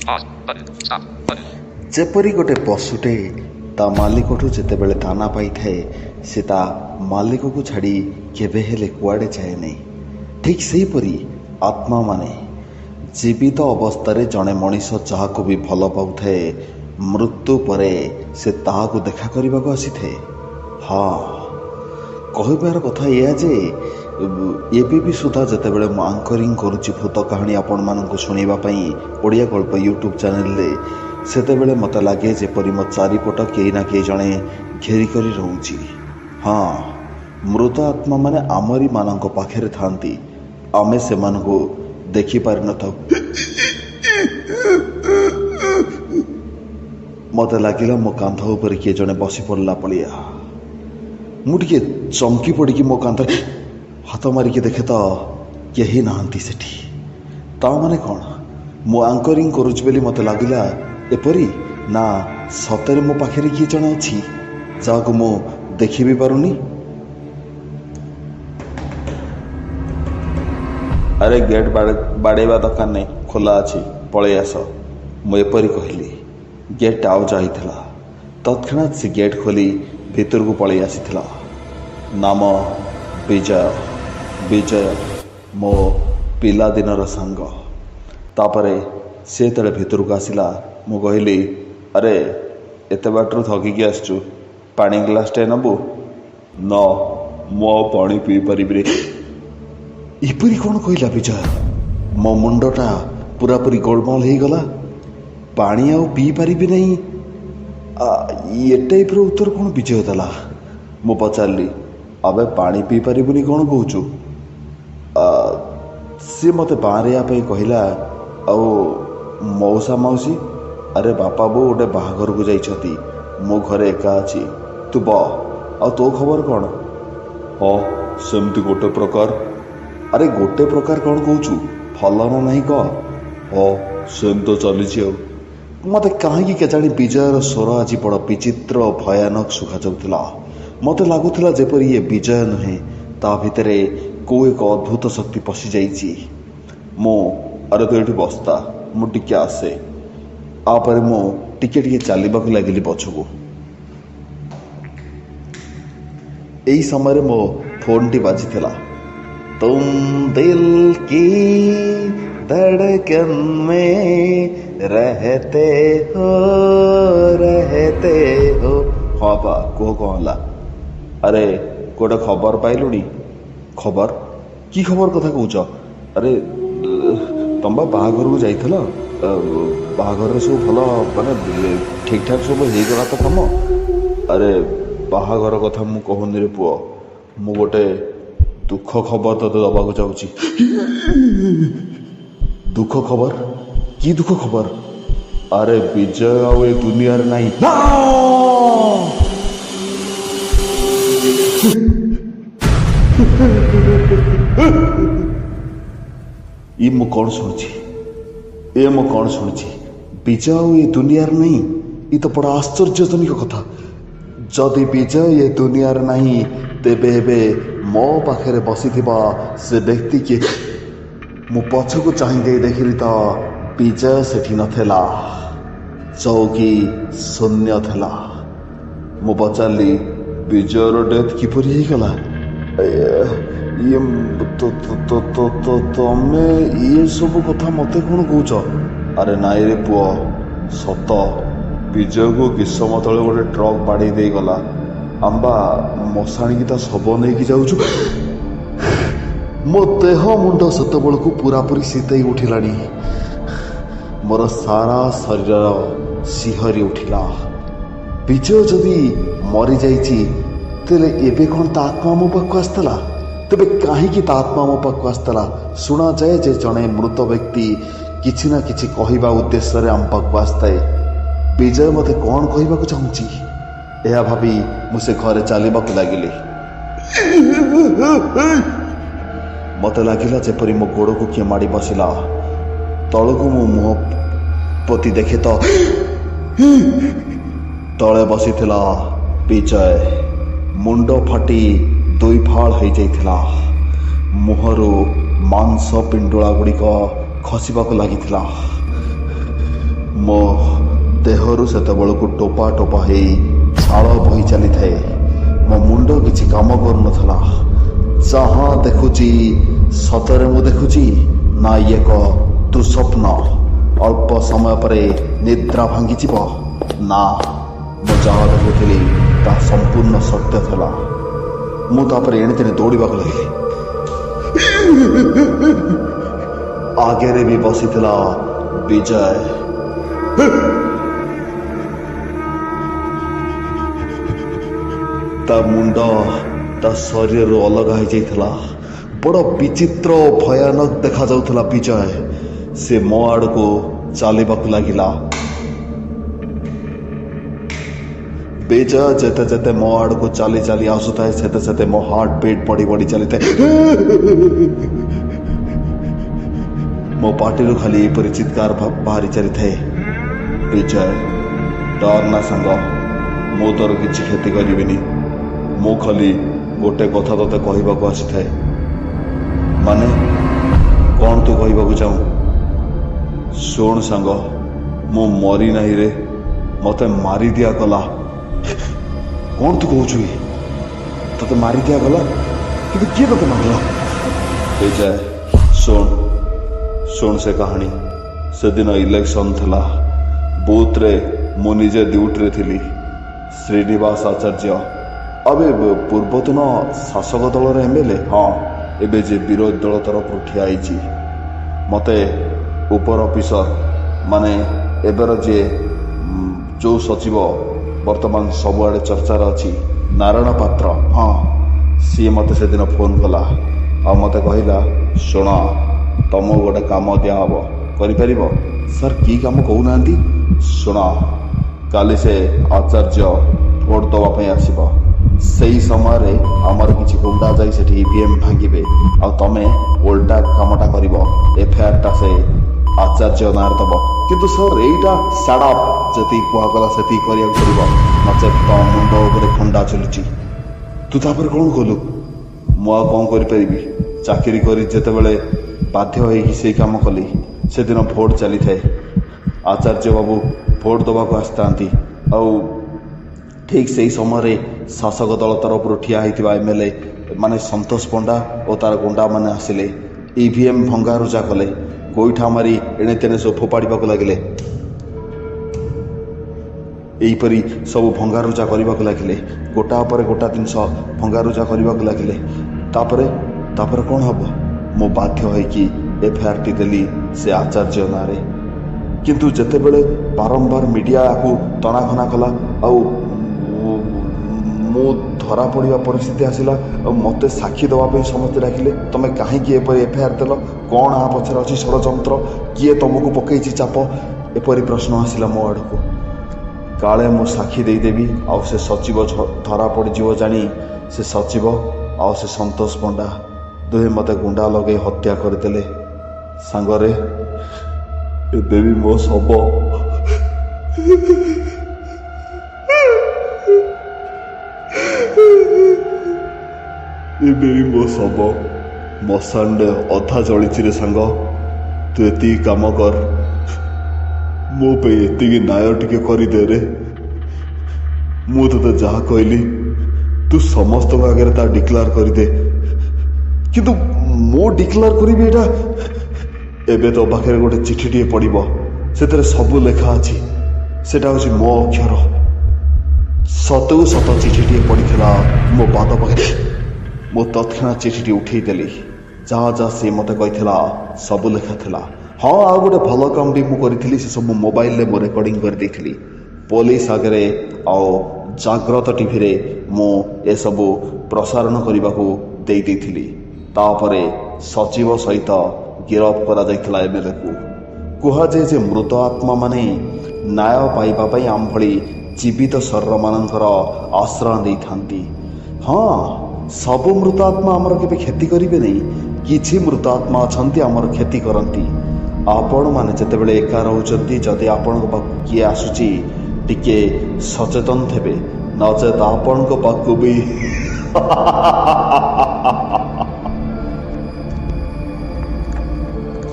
Pause. Button. Stop. Button. ଯେପରି ଗୋଟେ ପଶୁଟେ ତା ମାଲିକଠୁ ଯେତେବେଳେ ଦାନା ପାଇଥାଏ ସେ ତା ମାଲିକକୁ ଛାଡ଼ି କେବେ ହେଲେ କୁଆଡ଼େ ଯାଏ ନାହିଁ। ଠିକ୍ ସେହିପରି ଆତ୍ମାମାନେ ଜୀବିତ ଅବସ୍ଥାରେ ଜଣେ ମଣିଷ ଯାହାକୁ ବି ଭଲ ପାଉଥାଏ ମୃତ୍ୟୁ ପରେ ସେ ତାହାକୁ ଦେଖା କରିବାକୁ ଆସିଥାଏ। ହଁ, କହିବାର କଥା ଏଇଆ ଯେ ଏବେ ବି ସୁଦ୍ଧା ଯେତେବେଳେ ମୁଁ ଆଙ୍କରିଂ କରୁଛି ଭୂତ କାହାଣୀ ଆପଣମାନଙ୍କୁ ଶୁଣିବା ପାଇଁ ଓଡ଼ିଆ ଗଳ୍ପ ୟୁଟ୍ୟୁବ୍ ଚ୍ୟାନେଲରେ, ସେତେବେଳେ ମୋତେ ଲାଗେ ଯେପରି ମୋ ଚାରିପଟ କେହି ନା କେହି ଜଣେ ଘେରି କରି ରହୁଛି। ହଁ, ମୃତ ଆତ୍ମାମାନେ ଆମରି ମାନଙ୍କ ପାଖରେ ଥାଆନ୍ତି, ଆମେ ସେମାନଙ୍କୁ ଦେଖିପାରିନଥାଉ। ମୋତେ ଲାଗିଲା ମୋ କାନ୍ଧ ଉପରେ କିଏ ଜଣେ ବସି ପଡ଼ିଲା ଭଳିଆ। ମୁଁ ଟିକେ ଚମକି ପଡ଼ିକି ମୋ କାନ୍ଧରେ ହାତ ମାରିକି ଦେଖେ ତ କେହି ନାହାନ୍ତି ସେଠି। ତା ମାନେ କ'ଣ ମୁଁ ଆଙ୍କରିଂ କରୁଛି ବୋଲି ମୋତେ ଲାଗିଲା ଏପରି? ନା ସତରେ ମୋ ପାଖରେ କିଏ ଜଣେ ଅଛି ଯାହାକୁ ମୁଁ ଦେଖି ବି ପାରୁନି? ଆରେ ଗେଟ୍ ବାଡ଼େଇବା ଦରକାର ନାହିଁ, ଖୋଲା ଅଛି, ପଳେଇ ଆସ, ମୁଁ ଏପରି କହିଲି। ଗେଟ୍ ଆଉ ଯାଇଥିଲା। ତତ୍କ୍ଷଣାତ୍ ସେ ଗେଟ୍ ଖୋଲି ଭିତରକୁ ପଳେଇ ଆସିଥିଲା। ନାମ ବିଜୟ। ବିଜୟ ମୋ ପିଲାଦିନର ସାଙ୍ଗ। ତାପରେ ସେ ଯେତେବେଳେ ଭିତରକୁ ଆସିଲା ମୁଁ କହିଲି, ଆରେ ଏତେ ବାଟରୁ ଥକିକି ଆସିଛୁ, ପାଣି ଗ୍ଲାସ୍ଟେ ନେବୁ? ନ, ମୁଁ ଆଉ ପାଣି ପିଇପାରିବିନି। ଏପରି କ'ଣ କହିଲା ବିଜୟ? ମୋ ମୁଣ୍ଡଟା ପୁରାପୁରି ଗୋଳମାଳ ହେଇଗଲା। ପାଣି ଆଉ ପିଇପାରିବି ନାହିଁ, ଏ ଟାଇପ୍ର ଉତ୍ତର କ'ଣ ବିଜୟ ଦେଲା? ମୁଁ ପଚାରିଲି, ଆବେ ପାଣି ପିଇପାରିବୁନି କ'ଣ କହୁଛୁ? ସିଏ ମୋତେ ବାଁରେଇବା ପାଇଁ କହିଲା, ଆଉ ମଉସା ମାଉସୀ? ଆରେ ବାପା ବୋଉ ଗୋଟେ ବାହାଘରକୁ ଯାଇଛନ୍ତି, ମୁଁ ଘରେ ଏକା ଅଛି, ତୁ ବ, ଆଉ ତୋ ଖବର କ'ଣ? ହଁ ସେମିତି ଗୋଟେ ପ୍ରକାର। ଆରେ ଗୋଟେ ପ୍ରକାର କ'ଣ କହୁଛୁ, ଭଲ ନା ନାହିଁ କହ? ହଁ ସେମିତି ତ ଚାଲିଛି ଆଉ। ମୋତେ କାହିଁକି କେଜାଣି ବିଜୟର ସ୍ୱର ଆଜି ବଡ଼ ବିଚିତ୍ର ଭୟାନକ ଶୁଭାଯାଉଥିଲା। ମୋତେ ଲାଗୁଥିଲା ଯେପରି ଇଏ ବିଜୟ ନୁହେଁ, ତା ଭିତରେ କେଉଁ ଏକ ଅଦ୍ଭୁତ ଶକ୍ତି ପଶିଯାଇଛି। ଆରେ ତୁ ଏଠି ବସ୍ତା, ମୁଁ ଟିକେ ଆସେ। ତାପରେ ମୁଁ ଟିକେ ଟିକେ ଚାଲିବାକୁ ଲାଗିଲି ପଛକୁ। ଏହି ସମୟରେ ମୋ ଫୋନ୍ଟି ବାଜିଥିଲା। ତୁମ ଦିଲ କି ଧଡ଼କନ ମେ ରହତେ ହୋ। ହଁ ବା, କୁହ କ'ଣ ହେଲା? ଆରେ ଗୋଟେ ଖବର ପାଇଲୁଣି? ଖବର? କି ଖବର କଥା କହୁଛ? ଆରେ ତମେ ବା ବାହାଘରକୁ ଯାଇଥିଲ, ବାହାଘରରେ ସବୁ ଭଲ ମାନେ ଠିକ୍ ଠାକ୍ ସବୁ ହେଇଗଲା ତ କାମ? ଆରେ ବାହାଘର କଥା ମୁଁ କହୁନି ରେ ପୁଅ, ମୁଁ ଗୋଟେ ଦୁଃଖ ଖବର ତୋତେ ଦେବାକୁ ଯାଉଛି। ଦୁଃଖ ଖବର? କି ଦୁଃଖ ଖବର? ଆରେ ବିଜୟ ଆଉ ଏ ଦୁନିଆରେ ନାହିଁ। ମୁଁ କ'ଣ ଶୁଣୁଛି? ବିଜୟ ଆଉ ଏ ଦୁନିଆରେ ନାହିଁ? ଏ ତ ବଡ଼ ଆଶ୍ଚର୍ଯ୍ୟଜନକ କଥା। ଯଦି ବିଜୟ ଏ ଦୁନିଆରେ ନାହିଁ, ତେବେ ଏବେ ମୋ ପାଖରେ ବସିଥିବା ସେ ବ୍ୟକ୍ତି କିଏ? ମୁଁ ପଛକୁ ଚାହିଁ ଦେଇ ଦେଖିଲି ତ ବିଜୟ ସେଠି ନଥିଲା, ଚୌକି ଶୂନ୍ୟ ଥିଲା। ମୁଁ ପଚାରିଲି, ବିଜୟର ଡେଥ୍ କିପରି ହେଇଗଲା? ତମେ ସବୁ କଥା ମୋତେ କ'ଣ କହୁଛ? ଆରେ ନାଇଁ ରେ ପୁଅ, ସତ। ବିଜୟକୁ ଗ୍ରୀଷ୍ମ ତଳେ ଗୋଟେ ଟ୍ରକ୍ ବାଡ଼େଇ ଦେଇଗଲା। ଆମ୍ବା ମଶାଣିକି ତା ଶବ ନେଇକି ଯାଉଛୁ। ମୋ ଦେହ ମୁଣ୍ଡ ସେତେବେଳକୁ ପୁରାପୁରି ଶୀତେଇ ଉଠିଲାଣି। ମୋର ସାରା ଶରୀର ଶିହରି ଉଠିଲା। ବିଜୟ ଯଦି ମରିଯାଇଛି, ତେବେ ଏବେ କ'ଣ ତା ଆତ୍ମା ମୋ ପାଖକୁ ଆସିଥିଲା? ତେବେ କାହିଁକି ତା ଆତ୍ମା ମୋ ପାଖକୁ ଆସିଥିଲା? ଶୁଣାଯାଏ ଯେ ଜଣେ ମୃତ ବ୍ୟକ୍ତି କିଛି ନା କିଛି କହିବା ଉଦ୍ଦେଶ୍ୟରେ ଆମ ପାଖକୁ ଆସିଥାଏ। ବିଜୟ ମୋତେ କ'ଣ କହିବାକୁ ଚାହୁଁଛି? ଏହା ଭାବି ମୁଁ ସେ ଘରେ ଚାଲିବାକୁ ଲାଗିଲି। ମୋତେ ଲାଗିଲା ଯେପରି ମୋ ଗୋଡ଼କୁ କିଏ ମାଡ଼ି ବସିଲା। ତଳକୁ ମୁଁ ମୁହଁ ପୋତି ଦେଖେ ତ ତଳେ ବସିଥିଲା ବିଜୟ। ମୁଣ୍ଡ ଫାଟି ଦୁଇ ଫାଳ ହୋଇଯାଇଥିଲା। ମୁହଁରୁ ମାଂସ ପିଣ୍ଡୁଳା ଗୁଡ଼ିକ ଖସିବାକୁ ଲାଗିଥିଲା। ମୋ ଦେହରୁ ସେତେବେଳକୁ ଟୋପା ଟୋପା ହେଇ ଝାଳ ବହି ଚାଲିଥାଏ। ମୋ ମୁଣ୍ଡ କିଛି କାମ କରୁନଥିଲା। ଯାହା ଦେଖୁଛି ସତରେ ମୁଁ ଦେଖୁଛି ନା ଇଏ ଏକ ଦୁଃସ୍ୱପ୍ନ। ଅଳ୍ପ ସମୟ ପରେ ନିଦ୍ରା ଭାଙ୍ଗିଯିବ। ନା, ମୁଁ ଯାହା ଦେଖୁଥିଲି ତାହା ସମ୍ପୂର୍ଣ୍ଣ ସତ୍ୟ ଥିଲା। ମୁଁ ତାପରେ ଏଣେତେଣେ ଦୌଡ଼ିବାକୁ ଲାଗିଲି। ଆଗରେ ବି ବସିଥିଲା ବିଜୟ। ତା ମୁଣ୍ଡ ତା ଶରୀରରୁ ଅଲଗା ହେଇଯାଇଥିଲା। ବଡ଼ ବିଚିତ୍ର ଓ ଭୟାନକ ଦେଖାଯାଉଥିଲା ବିଜୟ। ସେ ମୋ ଆଡ଼କୁ ଚାଲିବାକୁ ଲାଗିଲା। ବିଜୟ ଯେତେ ଯେତେ ମୋ ଆଡ଼କୁ ଚାଲି ଚାଲି ଆସୁଥାଏ ସେତେ ସେତେ ମୋ ହାର୍ଟ ବିଟ୍ ବଢ଼ି ବଢ଼ି ଚାଲିଥାଏ। ମୋ ପାଟିରୁ ଖାଲି ଏପରି ଚିତ୍କାର ବାହାରି ଚାଲିଥାଏ, ବିଜୟ ଡର ନା ସାଙ୍ଗ, ମୁଁ ତୋର କିଛି କ୍ଷତି କରିବିନି। ମୁଁ ଖାଲି ଗୋଟେ କଥା ତୋତେ କହିବାକୁ ଆସିଥାଏ। ମାନେ କ'ଣ ତୁ କହିବାକୁ ଚାହୁଁ? ଶୁଣ ସାଙ୍ଗ, ମୁଁ ମରି ନାହିଁ ରେ, ମୋତେ ମାରି ଦିଆଗଲା। କ'ଣ ତୁ କହୁଛୁ? ତୋତେ ମାରି ଦିଆଗଲା? କିନ୍ତୁ କିଏ ତୋତେ ମାରିଲା? ବିଜୟ ଶୁଣ ସେ କାହାଣୀ। ସେଦିନ ଇଲେକ୍ସନ ଥିଲା। ବୁଥରେ ମୁଁ ନିଜେ ଡ୍ୟୁଟିରେ ଥିଲି। ଶ୍ରୀନିବାସ ଆଚାର୍ଯ୍ୟ, ଏବେ ପୂର୍ବତନ ଶାସକ ଦଳର MLA, ହଁ, ଏବେ ଯେ ବିରୋଧୀ ଦଳ ତରଫରୁ ଠିଆ ହେଇଛି। ମୋତେ ଉପର ଅଫିସର ମାନେ ଏବେର ଯେଉଁ ସଚିବ ବର୍ତ୍ତମାନ ସବୁଆଡ଼େ ଚର୍ଚ୍ଚାରେ ଅଛି, ନାରାୟଣ ପାତ୍ର, ହଁ, ସିଏ ମୋତେ ସେଦିନ ଫୋନ୍ କଲା ଆଉ ମୋତେ କହିଲା, ଶୁଣ ତମକୁ ଗୋଟେ କାମ ଦିଆହେବ, କରିପାରିବ? ସାର୍ କି କାମ କହୁନାହାନ୍ତି? ଶୁଣ, କାଲି ସେ ଆଚାର୍ଯ୍ୟ ଭୋଟ ଦେବା ପାଇଁ ଆସିବ। ସେଇ ସମୟରେ ଆମର କିଛି ଗୁଣ୍ଡା ଯାଇ ସେଠି EVM ଭାଙ୍ଗିବେ ଆଉ ତମେ ଓଲଟା କାମଟା କରିବ। FIRଟା ସେ ଆଚାର୍ଯ୍ୟ ନାଁରେ ଦେବ। କିନ୍ତୁ ସାର୍ ଏଇଟା ସାଡ଼ାପ, ଯେତିକି କୁହାଗଲା ସେତିକି କରିବାକୁ ପଡ଼ିବ, ନଚେତ୍ ତମ ମୁଣ୍ଡ ଉପରେ ଖଣ୍ଡା ଚଲୁଛି। ତୁ ତାପରେ କ'ଣ କଲୁ? ମୁଁ ଆଉ କ'ଣ କରିପାରିବି? ଚାକିରି କରି ଯେତେବେଳେ ବାଧ୍ୟ ହେଇକି ସେଇ କାମ କଲି। ସେଦିନ ଭୋଟ ଚାଲିଥାଏ। ଆଚାର୍ଯ୍ୟ ବାବୁ ଭୋଟ ଦେବାକୁ ଆସିଥାନ୍ତି ଆଉ ଠିକ୍ ସେହି ସମୟରେ ଶାସକ ଦଳ ତରଫରୁ ଠିଆ ହୋଇଥିବା MLA ମାନେ ସନ୍ତୋଷ ପଣ୍ଡା ଓ ତାର ଗୁଣ୍ଡାମାନେ ଆସିଲେ। EVM ଭଙ୍ଗାରୁଜା କଲେ। ଗୋଇଠା ମାରି ଏଣେ ତେଣେ ସବୁ ଫୋପାଡ଼ିବାକୁ ଲାଗିଲେ। ଏହିପରି ସବୁ ଭଙ୍ଗାରୁଜା କରିବାକୁ ଲାଗିଲେ। ଗୋଟା ପରେ ଗୋଟା ଜିନିଷ ଭଙ୍ଗାରୁଜା କରିବାକୁ ଲାଗିଲେ। ତାପରେ କ'ଣ ହେବ? ମୁଁ ବାଧ୍ୟ ହୋଇକି FIRଟି ଦେଲି ସେ ଆଚାର୍ଯ୍ୟ ନାଁରେ। କିନ୍ତୁ ଯେତେବେଳେ ବାରମ୍ବାର ମିଡ଼ିଆ ଆକୁ ତଣାଘନା କଲା ଆଉ ମୁଁ ଧରା ପଡ଼ିବା ପରିସ୍ଥିତି ଆସିଲା ଆଉ ମୋତେ ସାକ୍ଷୀ ଦେବା ପାଇଁ ସମସ୍ତେ ଡାକିଲେ। ତମେ କାହିଁକି ଏପରି FIR ଦେଲ? କ'ଣ ଆ ପଛରେ ଅଛି ଷଡ଼ଯନ୍ତ୍ର? କିଏ ତମକୁ ପକେଇଛି ଚାପ? ଏପରି ପ୍ରଶ୍ନ ଆସିଲା ମୋ ଆଡ଼କୁ। କାଳେ ମୁଁ ସାକ୍ଷୀ ଦେଇଦେବି ଆଉ ସେ ସଚିବ ଧରା ପଡ଼ିଯିବ ଜାଣି ସେ ସଚିବ ଆଉ ସେ ସନ୍ତୋଷ ପଣ୍ଡା ଦୁହେଁ ମୋତେ ଗୁଣ୍ଡା ଲଗେଇ ହତ୍ୟା କରିଦେଲେ। ସାଙ୍ଗରେ ଏବେ ବି ମୋ ଶବ ମଶାଣରେ ଅଧା ଜଳିଛି ରେ ସାଙ୍ଗ। ତୁ ଏତିକି କାମ କର, ମୋ ପାଇଁ ଏତିକି ନ୍ୟାୟ ଟିକେ କରିଦେ ରେ। ମୁଁ ତୋତେ ଯାହା କହିଲି ତୁ ସମସ୍ତଙ୍କ ଆଗରେ ତା ଡିକ୍ଲାର କରିଦେ। କିନ୍ତୁ ମୁଁ ଡିକ୍ଲାର କରିବି ଏଇଟା? ଏବେ ତୋ ପାଖରେ ଗୋଟେ ଚିଠିଟିଏ ପଡ଼ିବ, ସେଥିରେ ସବୁ ଲେଖା ଅଛି। ସେଟା ହେଉଛି ମୋ ଅକ୍ଷର। ସତକୁ ସତ ଚିଠିଟିଏ ପଡ଼ିଥିଲା ମୋ ପାଦ ପାଖରେ। ମୁଁ ତତ୍କ୍ଷଣାତ୍ ଚିଠିଟି ଉଠେଇଦେଲି। ଯାହା ସିଏ ମୋତେ କହିଥିଲା ସବୁ ଲେଖା ଥିଲା। ହଁ, ଆଉ ଗୋଟେ ଭଲ କାମ ବି ମୁଁ କରିଥିଲି। ସେସବୁ ମୋବାଇଲରେ ମୁଁ ରେକର୍ଡ଼ିଂ କରିଦେଇଥିଲି। ପୋଲିସ ଆଗରେ ଆଉ ଜାଗ୍ରତ ଟିଭିରେ ମୁଁ ଏସବୁ ପ୍ରସାରଣ କରିବାକୁ ଦେଇଥିଲି। ତାପରେ ସଚିବ ସହିତ ଗିରଫ କରାଯାଇଥିଲା MLAକୁ। କୁହାଯାଏ ଯେ ମୃତ ଆତ୍ମାମାନେ ନ୍ୟାୟ ପାଇବା ପାଇଁ ଆମଭଳି ଜୀବିତ ଶରୀରମାନଙ୍କର ଆଶ୍ରୟ ନେଇଥାନ୍ତି। ହଁ, ସବୁ ମୃତ ଆତ୍ମା ଆମର କେବେ କ୍ଷତି କରିବେ ନାହିଁ। କିଛି ମୃତ ଆତ୍ମା ଅଛନ୍ତି ଆମର କ୍ଷତି କରନ୍ତି। ଆପଣମାନେ ଯେତେବେଳେ ଏକା ରହୁଛନ୍ତି, ଯଦି ଆପଣଙ୍କ ପାଖକୁ କିଏ ଆସୁଛି ଟିକେ ସଚେତନ ଥିବେ, ନଚେତ ଆପଣଙ୍କ ପାଖକୁ ବି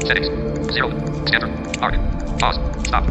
Settings. 0. Standard. Target. Pause. Stop.